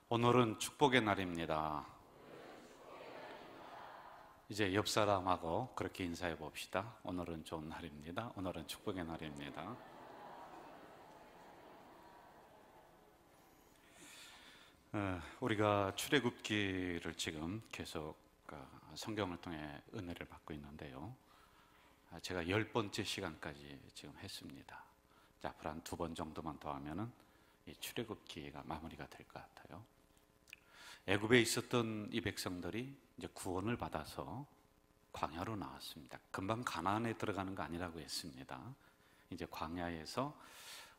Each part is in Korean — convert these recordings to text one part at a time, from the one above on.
오늘은 축복의 날입니다. 이제 옆 사람하고 그렇게 인사해 봅시다. 오늘은 좋은 날입니다. 오늘은 축복의 날입니다. 우리가 출애굽기를 지금 계속 성경을 통해 은혜를 받고 있는데요. 제가 10번째 시간까지 지금 했습니다. 자, 앞으로 한 2번 정도만 더 하면은 이 출애굽기가 마무리가 될 것 같아요. 애굽에 있었던 이 백성들이 이제 구원을 받아서 광야로 나왔습니다. 금방 가나안에 들어가는 거 아니라고 했습니다. 이제 광야에서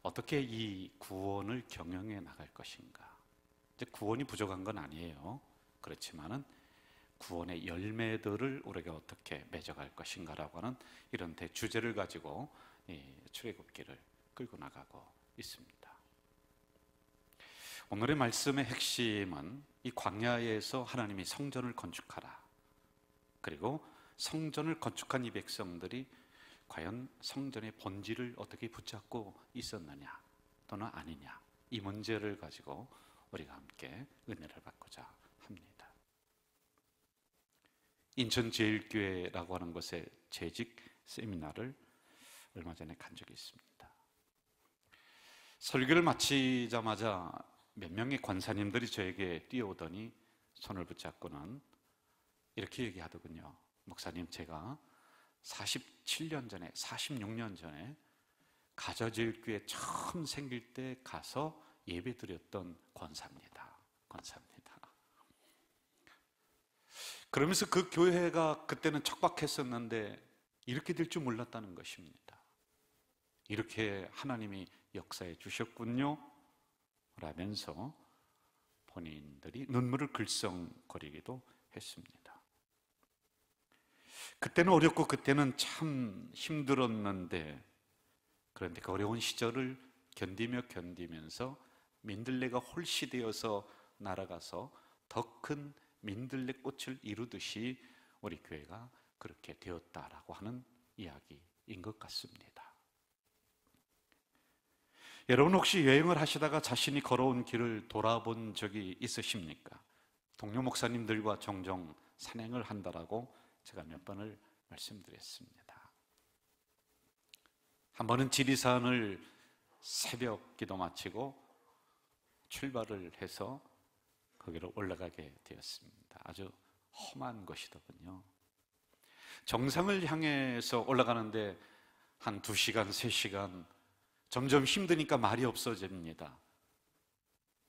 어떻게 이 구원을 경영해 나갈 것인가. 이제 구원이 부족한 건 아니에요. 그렇지만은 구원의 열매들을 우리가 어떻게 맺어갈 것인가라고 하는 이런 대주제를 가지고 이 출애굽기를 끌고 나가고 있습니다. 오늘의 말씀의 핵심은 이 광야에서 하나님이 성전을 건축하라. 그리고 성전을 건축한 이 백성들이 과연 성전의 본질을 어떻게 붙잡고 있었느냐 또는 아니냐, 이 문제를 가지고 우리가 함께 은혜를 받고자 합니다. 인천제일교회라고 하는 곳에 재직 세미나를 얼마 전에 간 적이 있습니다. 설교를 마치자마자 몇 명의 권사님들이 저에게 뛰어오더니 손을 붙잡고는 이렇게 얘기하더군요. 목사님, 제가 47년 전에, 46년 전에 가저제일교회 처음 생길 때 가서 예배 드렸던 권사입니다. 그러면서 그 교회가 그때는 척박했었는데 이렇게 될 줄 몰랐다는 것입니다. 이렇게 하나님이 역사해 주셨군요 라면서 본인들이 눈물을 글썽거리기도 했습니다. 그때는 어렵고 그때는 참 힘들었는데, 그런데 그 어려운 시절을 견디면서 민들레가 홀씨되어서 날아가서 더 큰 민들레 꽃을 이루듯이 우리 교회가 그렇게 되었다라고 하는 이야기인 것 같습니다. 여러분, 혹시 여행을 하시다가 자신이 걸어온 길을 돌아본 적이 있으십니까? 동료 목사님들과 종종 산행을 한다라고 제가 몇 번을 말씀드렸습니다. 한 번은 지리산을 새벽 기도 마치고 출발을 해서 거기로 올라가게 되었습니다. 아주 험한 곳이더군요. 정상을 향해서 올라가는데 한 2시간, 3시간 점점 힘드니까 말이 없어집니다.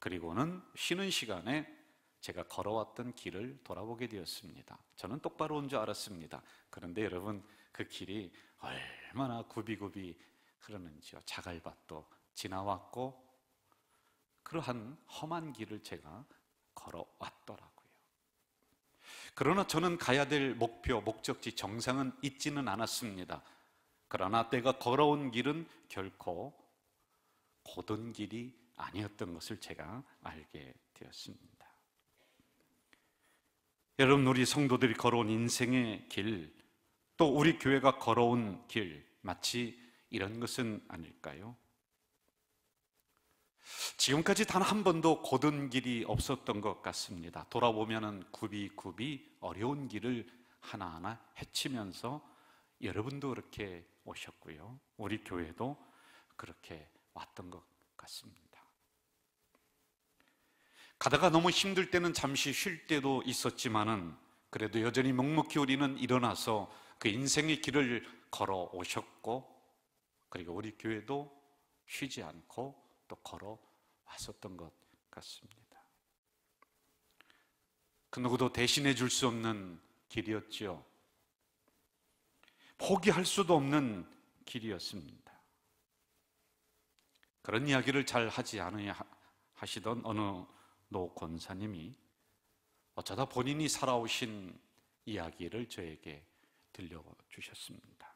그리고는 쉬는 시간에 제가 걸어왔던 길을 돌아보게 되었습니다. 저는 똑바로 온 줄 알았습니다. 그런데 여러분, 그 길이 얼마나 굽이굽이 흐르는지요. 자갈밭도 지나왔고 그러한 험한 길을 제가 걸어왔더라고요. 그러나 저는 가야 될 목표, 목적지, 정상은 잊지는 않았습니다. 그러나 내가 걸어온 길은 결코 고든 길이 아니었던 것을 제가 알게 되었습니다. 여러분, 우리 성도들이 걸어온 인생의 길, 또 우리 교회가 걸어온 길, 마치 이런 것은 아닐까요? 지금까지 단 한 번도 고든 길이 없었던 것 같습니다. 돌아보면은 굽이 어려운 길을 하나하나 헤치면서 여러분도 그렇게 오셨고요, 우리 교회도 그렇게 왔던 것 같습니다. 가다가 너무 힘들 때는 잠시 쉴 때도 있었지만은 그래도 여전히 묵묵히 우리는 일어나서 그 인생의 길을 걸어 오셨고, 그리고 우리 교회도 쉬지 않고 또 걸어 왔었던 것 같습니다. 그 누구도 대신해 줄 수 없는 길이었지요. 포기할 수도 없는 길이었습니다. 그런 이야기를 잘 하지 않으냐 하시던 어느 노 권사님이 어쩌다 본인이 살아오신 이야기를 저에게 들려주셨습니다.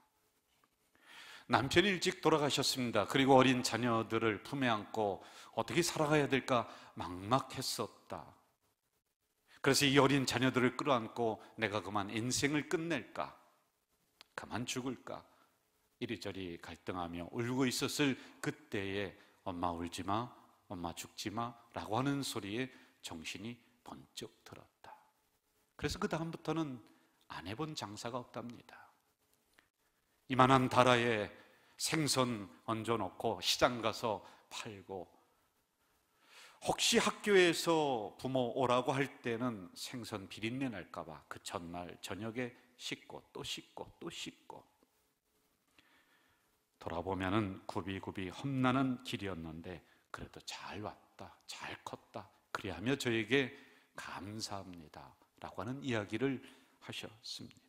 남편이 일찍 돌아가셨습니다. 그리고 어린 자녀들을 품에 안고 어떻게 살아가야 될까 막막했었다. 그래서 이 어린 자녀들을 끌어안고 내가 그만 인생을 끝낼까, 그만 죽을까, 이리저리 갈등하며 울고 있었을 그때에 엄마 울지마, 엄마 죽지마 라고 하는 소리에 정신이 번쩍 들었다. 그래서 그 다음부터는 안 해본 장사가 없답니다. 이만한 다라에 생선 얹어놓고 시장 가서 팔고, 혹시 학교에서 부모 오라고 할 때는 생선 비린내 날까봐 그 전날 저녁에 씻고 또 씻고 또 씻고, 돌아보면은 굽이굽이 험난한 길이었는데 그래도 잘 왔다, 잘 컸다, 그리하며 저에게 감사합니다 라고 하는 이야기를 하셨습니다.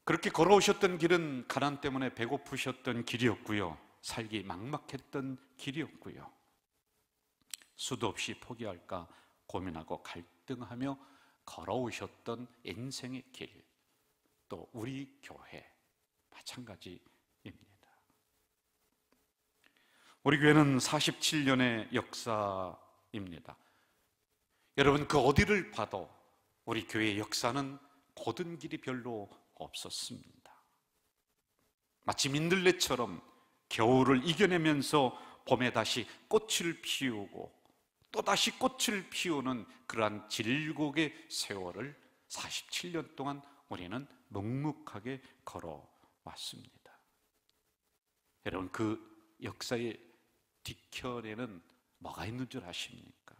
그렇게 걸어오셨던 길은 가난 때문에 배고프셨던 길이었고요, 살기 막막했던 길이었고요, 수도 없이 포기할까 고민하고 갈등하며 걸어오셨던 인생의 길, 또 우리 교회 마찬가지입니다. 우리 교회는 47년의 역사입니다. 여러분, 그 어디를 봐도 우리 교회의 역사는 고든 길이 별로 없었습니다. 마치 민들레처럼 겨울을 이겨내면서 봄에 다시 꽃을 피우고 또다시 꽃을 피우는 그러한 질곡의 세월을 47년 동안 우리는 묵묵하게 걸어왔습니다. 여러분, 그 역사의 뒤편에는 뭐가 있는 줄 아십니까?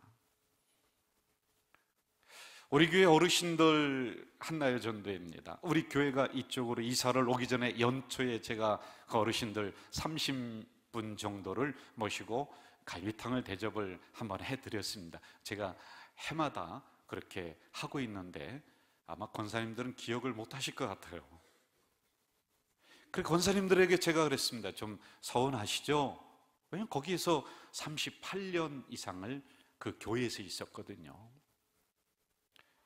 우리 교회 어르신들 한나여 전도입니다. 우리 교회가 이쪽으로 이사를 오기 전에 연초에 제가 그 어르신들 30분 정도를 모시고 갈비탕을 대접을 한번 해드렸습니다. 제가 해마다 그렇게 하고 있는데 아마 권사님들은 기억을 못 하실 것 같아요. 그 권사님들에게 제가 그랬습니다. 좀 서운하시죠? 왜냐하면 거기에서 38년 이상을 그 교회에서 있었거든요.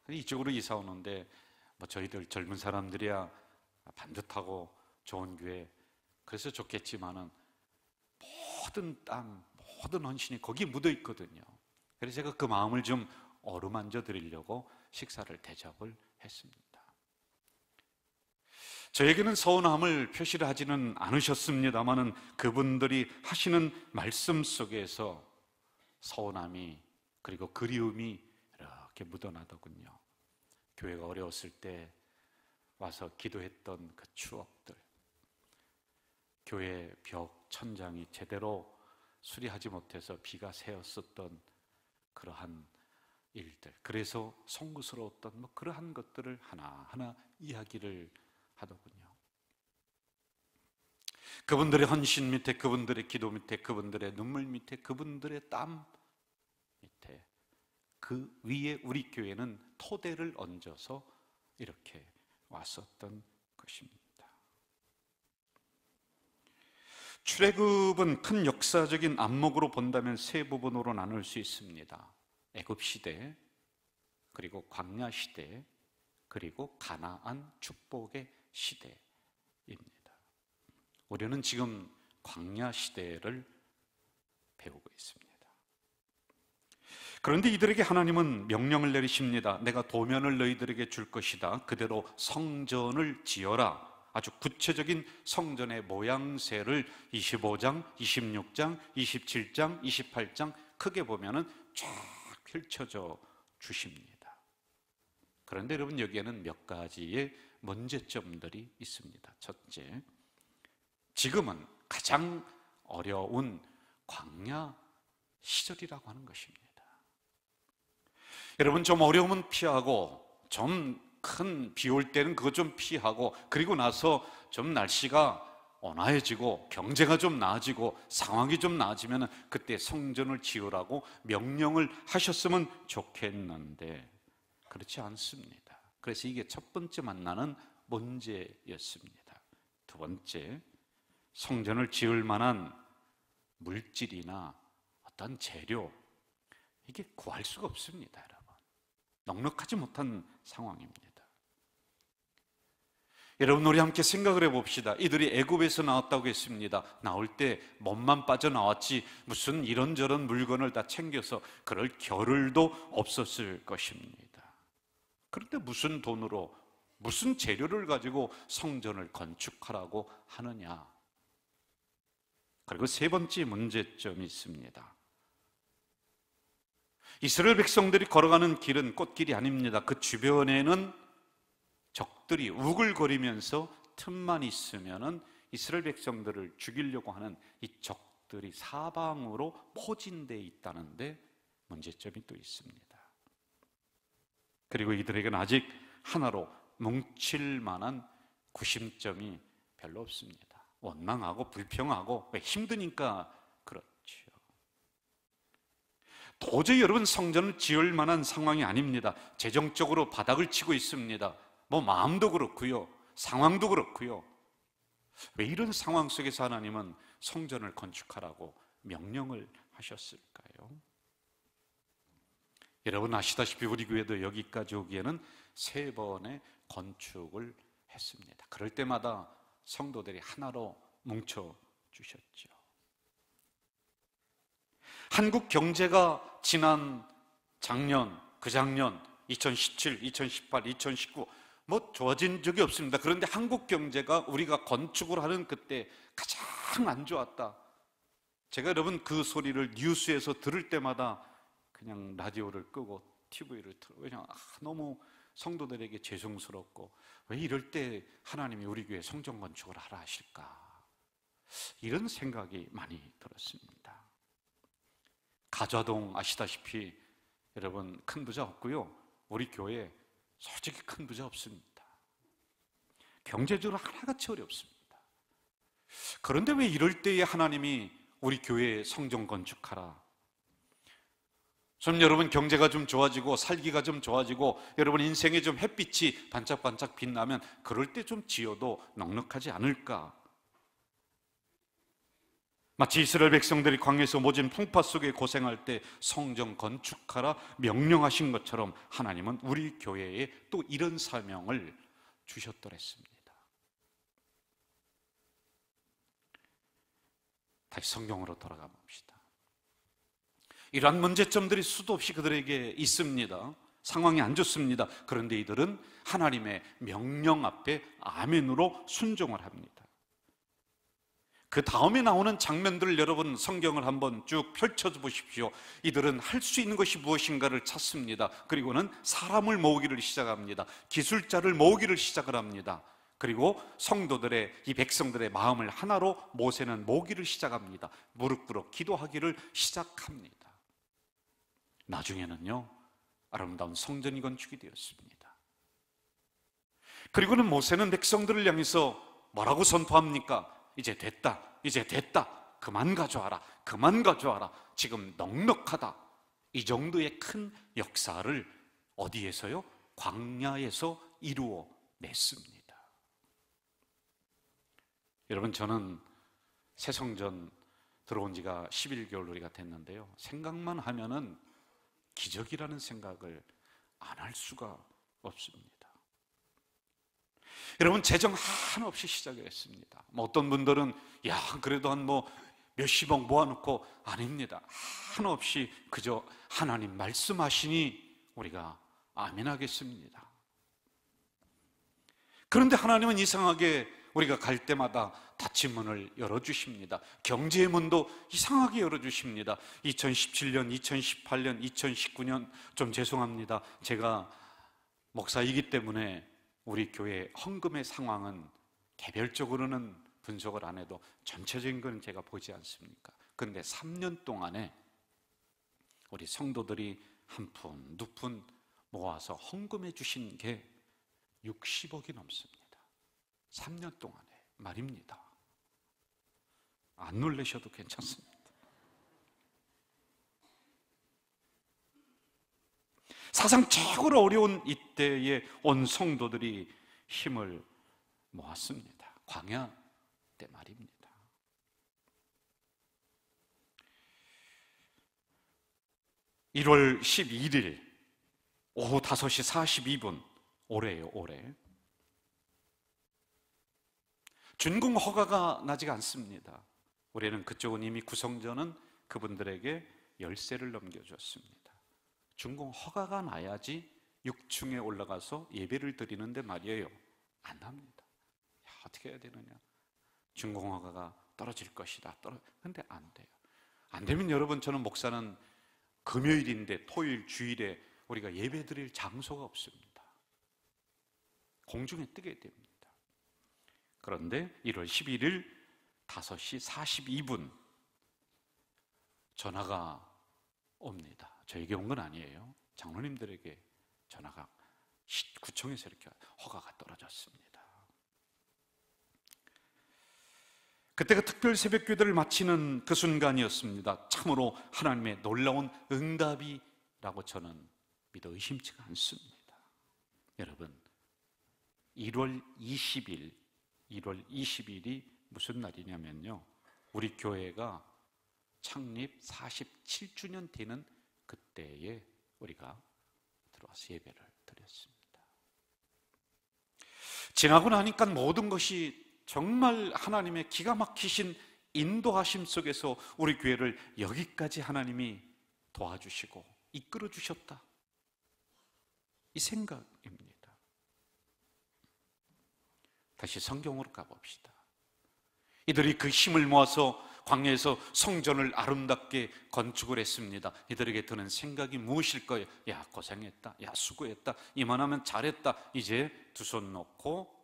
이쪽으로 이사 오는데 뭐 저희들 젊은 사람들이야 반듯하고 좋은 교회, 그래서 좋겠지만은 모든 땀, 모든 헌신이 거기에 묻어 있거든요. 그래서 제가 그 마음을 좀 어루만져 드리려고 식사를 대접을 했습니다. 저에게는 서운함을 표시를 하지는 않으셨습니다만은 그분들이 하시는 말씀 속에서 서운함이 그리고 그리움이 이렇게 묻어나더군요. 교회가 어려웠을 때 와서 기도했던 그 추억들, 교회 벽 천장이 제대로 수리하지 못해서 비가 새었었던 그러한 일들, 그래서 송구스러웠던 뭐 그러한 것들을 하나하나 이야기를 하더군요. 그분들의 헌신 밑에, 그분들의 기도 밑에, 그분들의 눈물 밑에, 그분들의 땀 밑에, 그 위에 우리 교회는 토대를 얹어서 이렇게 왔었던 것입니다. 출애굽은 큰 역사적인 안목으로 본다면 세 부분으로 나눌 수 있습니다. 애굽 시대, 그리고 광야 시대, 그리고 가나안 축복의 시대입니다. 우리는 지금 광야 시대를 배우고 있습니다. 그런데 이들에게 하나님은 명령을 내리십니다. 내가 도면을 너희들에게 줄 것이다. 그대로 성전을 지어라. 아주 구체적인 성전의 모양새를 25장, 26장, 27장, 28장 크게 보면은 쫙 펼쳐져 주십니다. 그런데 여러분, 여기에는 몇 가지의 문제점들이 있습니다. 첫째, 지금은 가장 어려운 광야 시절이라고 하는 것입니다. 여러분, 좀 어려움은 피하고, 좀 큰 비 올 때는 그거 좀 피하고, 그리고 나서 좀 날씨가 온화해지고 경제가 좀 나아지고 상황이 좀 나아지면 그때 성전을 지으라고 명령을 하셨으면 좋겠는데 그렇지 않습니다. 그래서 이게 첫 번째 만나는 문제였습니다. 두 번째, 성전을 지을 만한 물질이나 어떤 재료, 이게 구할 수가 없습니다. 여러분, 넉넉하지 못한 상황입니다. 여러분, 우리 함께 생각을 해봅시다. 이들이 애굽에서 나왔다고 했습니다. 나올 때 몸만 빠져나왔지 무슨 이런저런 물건을 다 챙겨서 그럴 겨를도 없었을 것입니다. 그런데 무슨 돈으로, 무슨 재료를 가지고 성전을 건축하라고 하느냐? 그리고 세 번째 문제점이 있습니다. 이스라엘 백성들이 걸어가는 길은 꽃길이 아닙니다. 그 주변에는 적들이 우글거리면서 틈만 있으면은 이스라엘 백성들을 죽이려고 하는 이 적들이 사방으로 포진되어 있다는데 문제점이 또 있습니다. 그리고 이들에게는 아직 하나로 뭉칠 만한 구심점이 별로 없습니다. 원망하고 불평하고 힘드니까 그렇죠. 도저히 여러분 성전을 지을 만한 상황이 아닙니다. 재정적으로 바닥을 치고 있습니다. 마음도 그렇고요, 상황도 그렇고요. 왜 이런 상황 속에서 하나님은 성전을 건축하라고 명령을 하셨을까요? 여러분 아시다시피 우리 교회도 여기까지 오기에는 3번의 건축을 했습니다. 그럴 때마다 성도들이 하나로 뭉쳐 주셨죠. 한국 경제가 지난 작년, 그 작년 2017, 2018, 2019 좋아진 적이 없습니다. 그런데 한국 경제가 우리가 건축을 하는 그때 가장 안 좋았다. 제가 여러분 그 소리를 뉴스에서 들을 때마다 그냥 라디오를 끄고 TV를 틀고 그냥 너무 성도들에게 죄송스럽고, 왜 이럴 때 하나님이 우리 교회 성전 건축을 하라 하실까, 이런 생각이 많이 들었습니다. 가좌동 아시다시피 여러분 큰 부자 없고요, 우리 교회 솔직히 큰 부자 없습니다. 경제적으로 하나같이 어렵습니다. 그런데 왜 이럴 때에 하나님이 우리 교회에 성전 건축하라, 좀 여러분 경제가 좀 좋아지고 살기가 좀 좋아지고 여러분 인생에 좀 햇빛이 반짝반짝 빛나면 그럴 때 좀 지어도 넉넉하지 않을까? 마치 이스라엘 백성들이 광야에서 모진 풍파 속에 고생할 때 성전 건축하라 명령하신 것처럼 하나님은 우리 교회에 또 이런 사명을 주셨더랬습니다. 다시 성경으로 돌아가 봅시다. 이러한 문제점들이 수도 없이 그들에게 있습니다. 상황이 안 좋습니다. 그런데 이들은 하나님의 명령 앞에 아멘으로 순종을 합니다. 그 다음에 나오는 장면들을 여러분 성경을 한번 쭉 펼쳐서 보십시오. 이들은 할 수 있는 것이 무엇인가를 찾습니다. 그리고는 사람을 모으기를 시작합니다. 기술자를 모으기를 시작을 합니다. 그리고 성도들의, 이 백성들의 마음을 하나로 모세는 모으기를 시작합니다. 무릎 꿇어 기도하기를 시작합니다. 나중에는요, 아름다운 성전이 건축이 되었습니다. 그리고는 모세는 백성들을 향해서 뭐라고 선포합니까? 이제 됐다, 이제 됐다, 그만 가져와라, 그만 가져와라, 지금 넉넉하다. 이 정도의 큰 역사를 어디에서요? 광야에서 이루어 냈습니다. 여러분, 저는 새 성전 들어온 지가 11개월 우리가 됐는데요, 생각만 하면은 기적이라는 생각을 안 할 수가 없습니다. 여러분, 재정 한없이 시작을 했습니다. 어떤 분들은 그래도 한 몇십억 모아놓고, 아닙니다. 한없이 그저 하나님 말씀하시니 우리가 아멘하겠습니다. 그런데 하나님은 이상하게 우리가 갈 때마다 닫힌 문을 열어주십니다. 경제의 문도 이상하게 열어주십니다. 2017년, 2018년, 2019년, 좀 죄송합니다. 제가 목사이기 때문에 우리 교회 헌금의 상황은 개별적으로는 분석을 안 해도 전체적인 건 제가 보지 않습니까? 그런데 3년 동안에 우리 성도들이 한 푼, 두 푼 모아서 헌금해 주신 게 60억이 넘습니다. 3년 동안에 말입니다. 안 놀라셔도 괜찮습니다. 사상 최고로 어려운 이때에 온 성도들이 힘을 모았습니다. 광야 때 말입니다. (1월 11일) 오후 5시 42분 올해예요, 올해. 준공 허가가 나지가 않습니다. 올해는 그쪽은 이미 구성전은 그분들에게 열쇠를 넘겨줬습니다. 준공 허가가 나야지 6층에 올라가서 예배를 드리는데 말이에요, 안 납니다. 어떻게 해야 되느냐, 준공 허가가 떨어질 것이다. 그런데 안 돼요. 안 되면 여러분, 저는 목사는 금요일인데 토요일 주일에 우리가 예배드릴 장소가 없습니다. 공중에 뜨게 됩니다. 그런데 1월 11일 5시 42분 전화가 옵니다. 저에게 온 건 아니에요. 장로님들에게 전화가 구청에서 이렇게 허가가 떨어졌습니다. 그때가 특별 새벽기도를 마치는 그 순간이었습니다. 참으로 하나님의 놀라운 응답이라고 저는 믿어 의심치가 않습니다. 여러분, 1월 20일이 무슨 날이냐면요, 우리 교회가 창립 47주년 되는 그때에 우리가 들어와서 예배를 드렸습니다. 지나고 나니까 모든 것이 정말 하나님의 기가 막히신 인도하심 속에서 우리 교회를 여기까지 하나님이 도와주시고 이끌어 주셨다, 이 생각입니다. 다시 성경으로 가봅시다. 이들이 그 힘을 모아서 광야에서 성전을 아름답게 건축을 했습니다. 이들에게 드는 생각이 무엇일까요? 야, 고생했다, 야, 수고했다, 이만하면 잘했다, 이제 두 손 놓고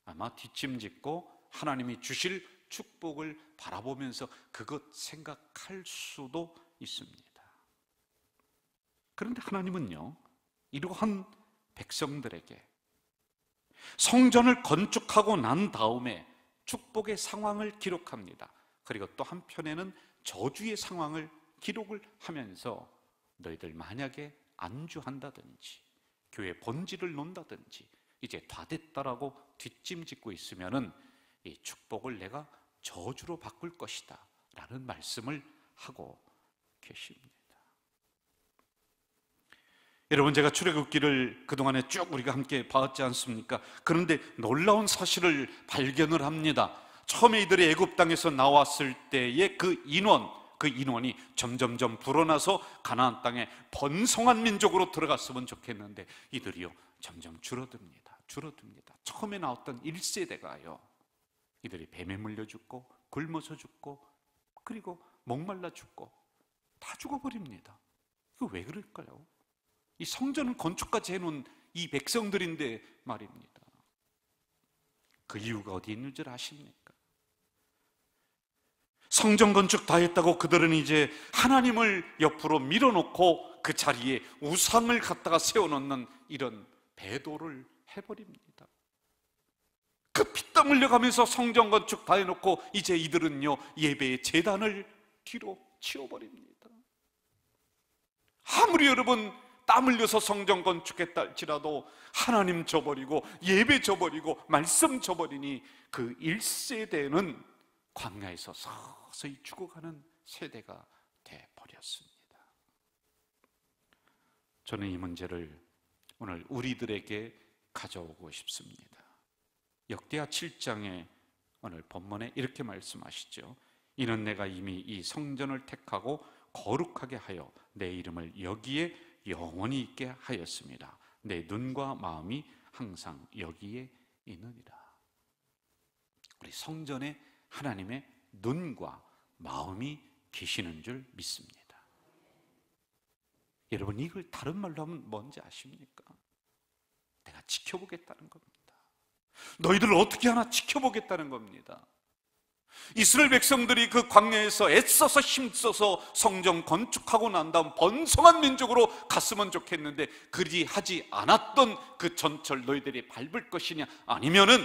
아마 뒷짐짓고 하나님이 주실 축복을 바라보면서 그것 생각할 수도 있습니다. 그런데 하나님은요, 이러한 백성들에게 성전을 건축하고 난 다음에 축복의 상황을 기록합니다. 그리고 또 한편에는 저주의 상황을 기록을 하면서 너희들 만약에 안주한다든지 교회 본질을 논다든지 이제 다 됐다라고 뒷짐짓고 있으면은 이 축복을 내가 저주로 바꿀 것이다 라는 말씀을 하고 계십니다. 여러분, 제가 출애굽기를 그동안에 쭉 우리가 함께 봤지 않습니까? 그런데 놀라운 사실을 발견을 합니다. 처음에 이들이 애굽 땅에서 나왔을 때의 그 인원이 점점점 불어나서 가나안 땅에 번성한 민족으로 들어갔으면 좋겠는데 이들이요 점점 줄어듭니다. 처음에 나왔던 1세대가요 이들이 뱀에 물려 죽고 굶어서 죽고 그리고 목말라 죽고 다 죽어버립니다. 이거 왜 그럴까요? 이 성전을 건축까지 해놓은 이 백성들인데 말입니다. 그 이유가 어디 있는 줄 아십니까? 성전 건축 다 했다고 그들은 이제 하나님을 옆으로 밀어놓고 그 자리에 우상을 갖다가 세워놓는 이런 배도를 해버립니다. 그 피땀 흘려가면서 성전 건축 다 해놓고 이제 이들은요 예배의 제단을 뒤로 치워버립니다. 아무리 여러분 땀 흘려서 성전 건축했다 할지라도 하나님 저버리고 예배 저버리고 말씀 저버리니 그 1세대는 광야에서 서서히 죽어가는 세대가 돼버렸습니다. 저는 이 문제를 오늘 우리들에게 가져오고 싶습니다. 역대하 7장에 오늘 본문에 이렇게 말씀하시죠. 이는 내가 이미 이 성전을 택하고 거룩하게 하여 내 이름을 여기에 영원히 있게 하였습니다. 내 눈과 마음이 항상 여기에 있느니라. 우리 성전에 하나님의 눈과 마음이 계시는 줄 믿습니다. 여러분, 이걸 다른 말로 하면 뭔지 아십니까? 내가 지켜보겠다는 겁니다. 너희들을 어떻게 하나 지켜보겠다는 겁니다. 이스라엘 백성들이 그 광야에서 애써서 힘써서 성전 건축하고 난 다음 번성한 민족으로 갔으면 좋겠는데 그리 하지 않았던 그 전철 너희들이 밟을 것이냐, 아니면은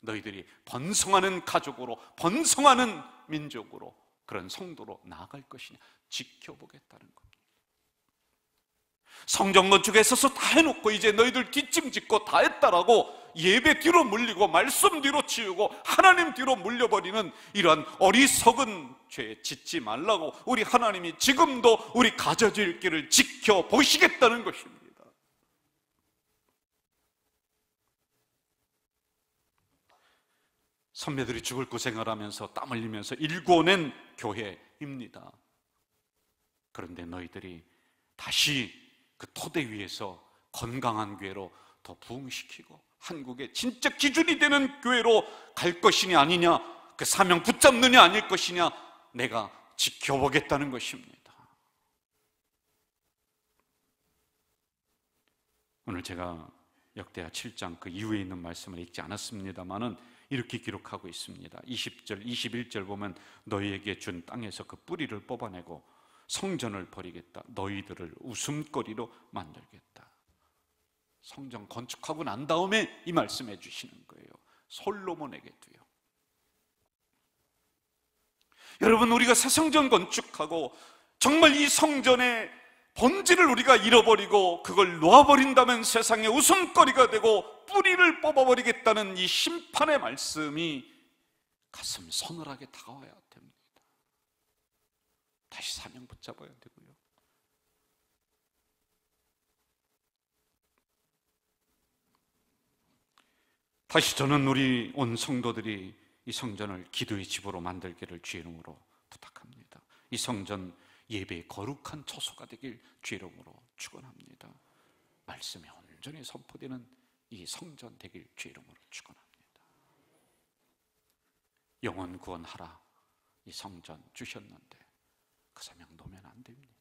너희들이 번성하는 가족으로 번성하는 민족으로 그런 성도로 나아갈 것이냐 지켜보겠다는 겁니다. 성전 건축에 있어서 다 해놓고 이제 너희들 뒷짐짓고 다 했다라고 예배 뒤로 물리고 말씀 뒤로 치우고 하나님 뒤로 물려버리는 이러한 어리석은 죄에 짓지 말라고 우리 하나님이 지금도 우리 가져질 길을 지켜보시겠다는 것입니다. 선배들이 죽을 고생을 하면서 땀 흘리면서 일궈낸 교회입니다. 그런데 너희들이 다시 그 토대 위에서 건강한 교회로 더 부흥시키고 한국의 진짜 기준이 되는 교회로 갈 것이냐 아니냐, 그 사명 붙잡느냐 아닐 것이냐 내가 지켜보겠다는 것입니다. 오늘 제가 역대하 7장 그 이후에 있는 말씀을 읽지 않았습니다만은 이렇게 기록하고 있습니다. 20절, 21절 보면 너희에게 준 땅에서 그 뿌리를 뽑아내고 성전을 버리겠다. 너희들을 웃음거리로 만들겠다. 성전 건축하고 난 다음에 이 말씀해 주시는 거예요. 솔로몬에게도요. 여러분, 우리가 새 성전 건축하고 정말 이 성전의 본질을 우리가 잃어버리고 그걸 놓아버린다면 세상에 웃음거리가 되고 뿌리를 뽑아버리겠다는 이 심판의 말씀이 가슴 서늘하게 다가와야 됩니다. 다시 사명 붙잡아야 되고요. 다시 저는 우리 온 성도들이 이 성전을 기도의 집으로 만들기를 주의 이름으로 부탁합니다. 이 성전 예배의 거룩한 처소가 되길 주의 이름으로 축원합니다. 말씀이 온전히 선포되는 이 성전 되길 주의 이름으로 축원합니다. 영혼 구원하라 이 성전 주셨는데 그 사명 놓으면 안 됩니다.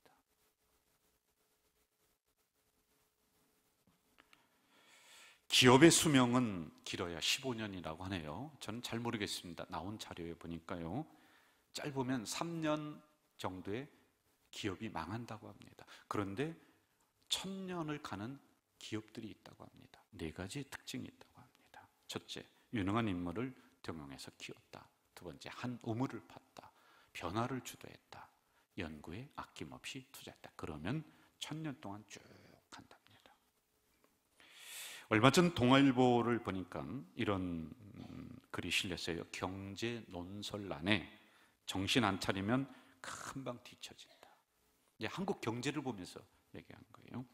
기업의 수명은 길어야 15년이라고 하네요. 저는 잘 모르겠습니다. 나온 자료에 보니까요, 짧으면 3년 정도의 기업이 망한다고 합니다. 그런데 1000년을 가는 기업들이 있다고 합니다. 4가지 특징이 있다고 합니다. 첫째, 유능한 인물을 등용해서 키웠다. 두 번째, 한 우물을 팠다. 변화를 주도했다. 연구에 아낌없이 투자했다. 그러면 1000년 동안 쭉 간답니다. 얼마 전 동아일보를 보니까 이런 글이 실렸어요. 경제 논설란에 정신 안 차리면 금방 뒤처진다. 이제 한국 경제를 보면서 얘기한 거예요.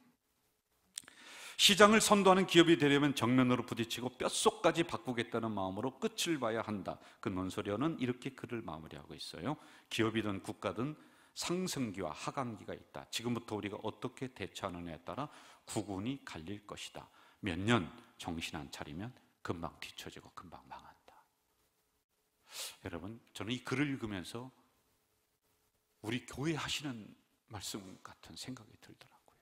시장을 선도하는 기업이 되려면 정면으로 부딪히고 뼛속까지 바꾸겠다는 마음으로 끝을 봐야 한다. 그 논설위원은 이렇게 글을 마무리하고 있어요. 기업이든 국가든 상승기와 하강기가 있다. 지금부터 우리가 어떻게 대처하느냐에 따라 구군이 갈릴 것이다. 몇 년 정신 안 차리면 금방 뒤처지고 금방 망한다. 여러분, 저는 이 글을 읽으면서 우리 교회 하시는 말씀 같은 생각이 들더라고요.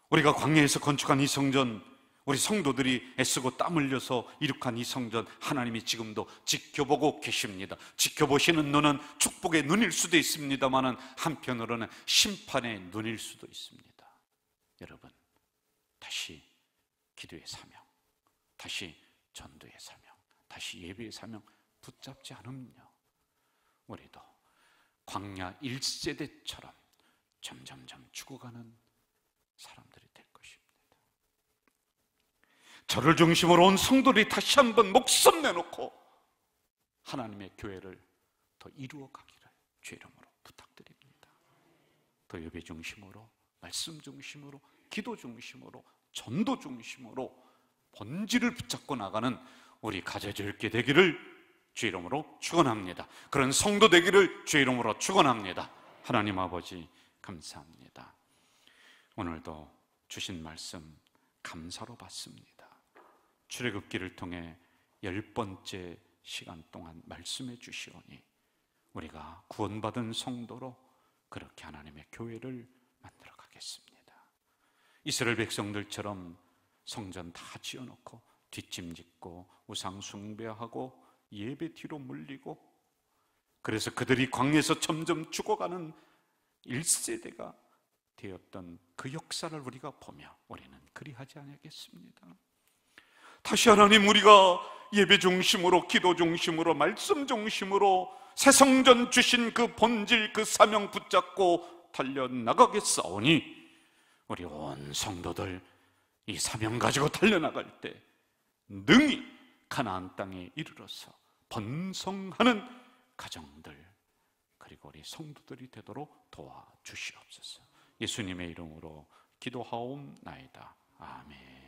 우리가 광야에서 건축한 이 성전, 우리 성도들이 애쓰고 땀 흘려서 이룩한 이 성전, 하나님이 지금도 지켜보고 계십니다. 지켜보시는 눈은 축복의 눈일 수도 있습니다만 한편으로는 심판의 눈일 수도 있습니다. 여러분, 다시 기도의 사명, 다시 전도의 사명, 다시 예배의 사명 붙잡지 않으면요, 우리도 광야 1세대처럼 점점점 죽어가는 사람들이 될 것입니다. 저를 중심으로 온 성도들이 다시 한번 목숨 내놓고 하나님의 교회를 더 이루어가기를 주의 이름으로 부탁드립니다. 더 예배 중심으로, 말씀 중심으로, 기도 중심으로, 전도 중심으로 본질을 붙잡고 나가는 우리 가져질게 되기를 주의 이름으로 축원합니다. 그런 성도 되기를 주의 이름으로 축원합니다. 하나님 아버지 감사합니다. 오늘도 주신 말씀 감사로 받습니다. 출애굽기를 통해 10번째 시간 동안 말씀해 주시오니 우리가 구원받은 성도로 그렇게 하나님의 교회를 만들어 가겠습니다. 이스라엘 백성들처럼 성전 다 지어놓고 뒷짐짓고 우상 숭배하고 예배 뒤로 물리고, 그래서 그들이 광야에서 점점 죽어가는 1세대가 되었던 그 역사를 우리가 보며 우리는 그리하지 않겠습니다. 다시 하나님, 우리가 예배 중심으로, 기도 중심으로, 말씀 중심으로 새 성전 주신 그 본질, 그 사명 붙잡고 달려나가겠사오니 우리 온 성도들 이 사명 가지고 달려나갈 때 능히 가나안 땅에 이르러서 번성하는 가정들, 그리고 우리 성도들이 되도록 도와주시옵소서. 예수님의 이름으로 기도하옵나이다. 아멘.